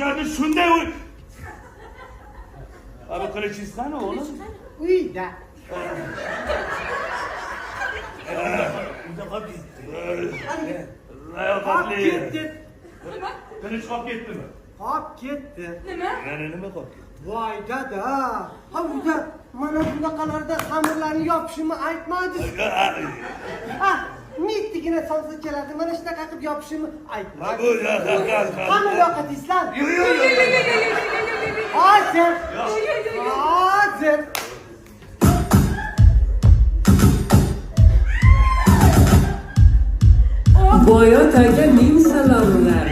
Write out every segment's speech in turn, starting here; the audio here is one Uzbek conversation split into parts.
qilishlarni shunday Abi qilichingiz qani o'g'lim? Uyda. Uyda qolib ketdi. Layoqatli. Qilich qolib ketdimi? Qolib ketdi. Nima? Yana nima qolib ketdi? Voy dada. Ha uyda mana bunaqalarda xamirlarni yopishimni aytmadingiz. Ha, mittigina sonsa keladi. Mana shunaqa qilib yopishimni aytmadingiz. Bu yoqqa. Qani yoqatingizlar? Yo'q. Hozir. Hozir. Boyot aka ming salomlar,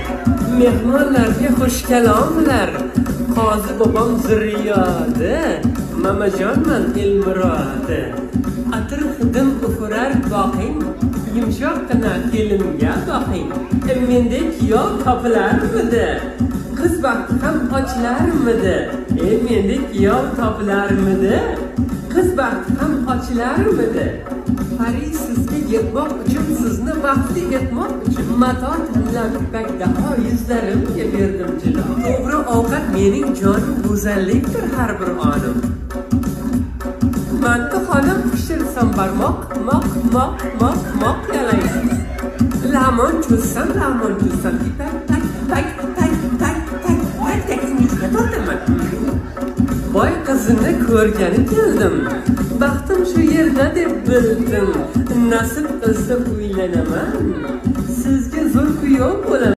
mehmonlarga xush kalomlar. Qozi bobom zurriyodi, mamajonman Elmurodi. Atir hidim ufurar boqing, yumshoqqina kelinga boqing. Mendek kuyov topilarmidi? Qiz vaqti ham ochilarmidi? Mendek kuyov topilarmidi? Qiz vaqti ham ochilarmidi? Paris sizga yetmoq uchun, sizni baxtli etmoq uchun mato tanlab bakdaho yuzlarimga berdim jilo. To'g'ri ovqat mening jonim, go'zallikdir har bir onim. Manti xonim pishirsan barmoq, moq yalaysiz. Lamon cho'zsam, tak yuzga tortaman. Boy qizini ko'rgani keldim, baxtim shu yerda deb bildim. Nasib qilsa uylanaman, sizga zo'r kuyov bo'laman.